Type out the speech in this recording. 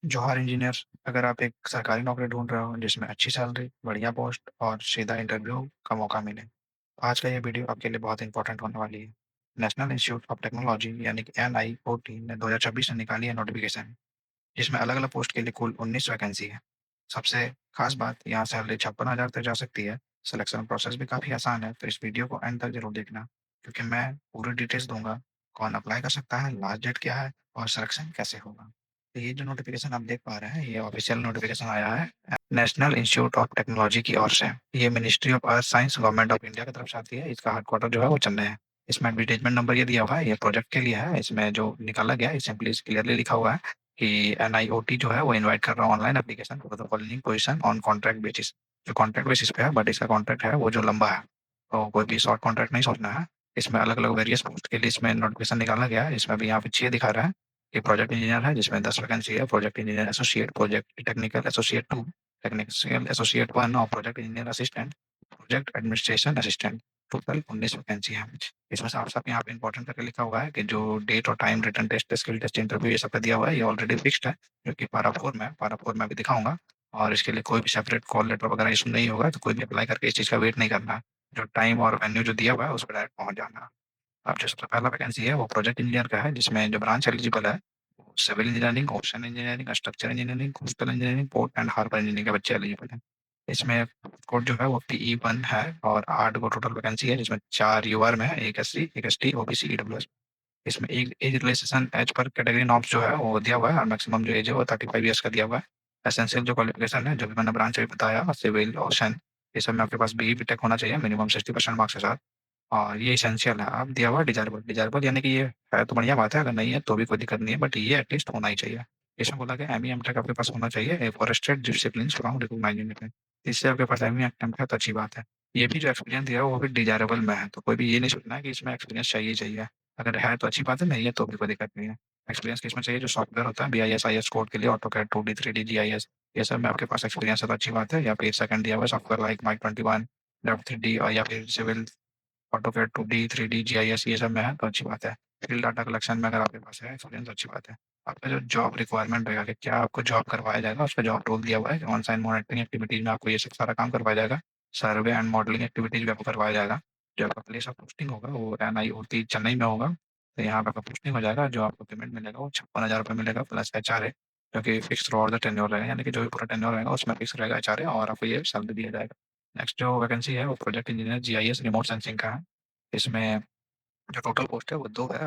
जौहर engineers, अगर आप एक सरकारी नौकरी ढूंढ रहे हो जिसमें अच्छी सैलरी, बढ़िया पोस्ट और सीधा इंटरव्यू का मौका मिले, तो आज का ये वीडियो आपके लिए बहुत इंपॉर्टेंट होने वाली है। नेशनल इंस्टीट्यूट ऑफ टेक्नोलॉजी यानी कि NIOT ने 2026 में निकाली है नोटिफिकेशन, जिसमें अलग अलग पोस्ट के लिए कुल 19 वैकेंसी है। सबसे खास बात, यहाँ सैलरी 56,000 तक जा सकती है। सिलेक्शन प्रोसेस भी काफ़ी आसान है, तो इस वीडियो को एंड तक जरूर देखना, क्योंकि मैं पूरी डिटेल्स दूंगा। कौन अप्लाई कर सकता है, लास्ट डेट क्या है और सिलेक्शन कैसे होगा। तो ये जो नोटिफिकेशन आप देख पा रहे हैं, ये ऑफिशियल नोटिफिकेशन आया है नेशनल इंस्टीट्यूट ऑफ टेक्नोलॉजी की ओर से। ये ministry of earth science government of India की तरफ से आती है। इसका हेडक्वार्टर जो है वो चेन्नई है। इसमें एडवर्टाइजमेंट नंबर ये दिया हुआ है, ये प्रोजेक्ट के लिए है। इसमें जो निकाला गया है सिंपली क्लियरली लिखा हुआ है कि NIOT जो है वो इनवाइट कर रहा है online application for the following position on contract basis. जो कॉन्ट्रैक्ट बेसिस पे है, बट इसका कॉन्ट्रैक्ट है वो जो लंबा है, तो कोई भी शॉर्ट कॉन्ट्रैक्ट नहीं सोचना है। इसमें अलग अलग वेरियस पोस्ट के लिए इसमें नोटिफिकेशन निकाला गया है। इसमें भी यहाँ पे 6 दिखा रहा है। ये प्रोजेक्ट इंजीनियर है जिसमें 10 वैकेंसी है। Project engineer associate, project technical associate 2, technical associate 1 और project engineer assistant, project administration assistant. Total 19 vacancy है। इसमें साफ साफ यहाँ पे इंपॉर्टेंट करके लिखा हुआ है कि जो डेट और time, written test, skill test, interview ये सब का दिया हुआ है, ये ऑलरेडी फिक्स्ड है, जो कि पारा 4 में भी दिखाऊंगा। और इसके लिए कोई भी सेपरेट कॉल लेटर वगैरह इशू नहीं होगा, तो कोई भी अप्लाई करके इस चीज़ का वेट नहीं करना है। जो टाइम और वेन्यू जो दिया हुआ है उस पर डायरेक्ट पहुंच जाना। अब जो सबसे पहला वैकेंसी है वो प्रोजेक्ट इंजीनियर का है, जिसमें जो ब्रांच एलिजिबल है वो civil engineering, ocean engineering, structure engineering, coastal engineering, port and harbour engineering के बच्चे एलिजिबल हैं। इसमें कोड जो है वो PE1 है और 8 गो टोटल वैकेंसी है, जिसमें 4 UR में है, एक SC, एक ST, OBC, EWS। इसमें एक एज रिलैक्सेशन एज पर कैटेगरी नॉर्म्स जो है वो दिया हुआ है, और मैक्सिमम जो एज है वो 35 ईयर्स का दिया हुआ है। एसेंशियल जो क्वालिफिकेशन है, जो भी मैंने ब्रांच अभी बताया, सिविल, ओशन, ये सब में आपके पास BE BTech होना चाहिए मिनिमम 60% मार्क्स के साथ। और ये एसेंशियल है। अब दिया हुआ है डिजायरेबल। डिजायरेबल यानी कि ये है तो बढ़िया बात है, अगर नहीं है तो भी कोई दिक्कत नहीं है, बट ये एटलीस्ट होना ही चाहिए। इसमें बोला गया ME MTech आपके पास होना चाहिए forested discipline from recognised university. इससे आपके पास ME MTech है तो अच्छी बात है। ये भी जो एक्सपीरियंस दिया है वो भी डिजायरेबल में है, तो कोई भी ये नहीं सोचना है कि इसमें एक्सपीरियंस चाहिए चाहिए। अगर है तो अच्छी बात है, नहीं है तो भी कोई दिक्कत नहीं है। एक्सपीरियंस किसमें चाहिए, जो सॉफ्टवेयर होता है BIS IS कोड के लिए, ऑटोकैड 2D 3D GIS, ये सब में आपके पास एक्सपीरियंस है तो अच्छी बात है। या फिर सेकंड दिया हुआ है software like mic 21, depth 3D, और या फिर civil AutoCAD 2D 3D GIS ये सब में है तो अच्छी बात है। फील्ड डाटा कलेक्शन में अगर आपके पास है एक्सपीरियंस तो अच्छी बात है। आपका जो जॉब रिक्वायरमेंट रहेगा कि क्या आपको जॉब करवाया जाएगा, उसका जॉब रोल दिया हुआ है। ऑन साइट मॉनिटरिंग एक्टिविटीज में आपको ये सब सारा काम करवाया जाएगा। सर्वे एंड मॉडलिंग एक्टिविटीज भी आपको करवाया जाएगा। जो आपका प्लेस ऑफ पोस्टिंग होगा वो NIOT चेन्नई में होगा। तो यहाँ पे आपका पोस्टिंग हो जाएगा। जो आपको पेमेंट मिलेगा वो 56,000 रुपये मिलेगा प्लस HRA, जो कि fix through out the tenure रहेगा, यानी कि जो भी पूरा टेन्योर रहेगा उसमें फिक्स रहेगा HRA, और आपको ये सैलरी दिया जाएगा। नेक्स्ट जो वैकेंसी है वो project engineer GIS remote sensing का है। इसमें जो टोटल पोस्ट है वो 2 है।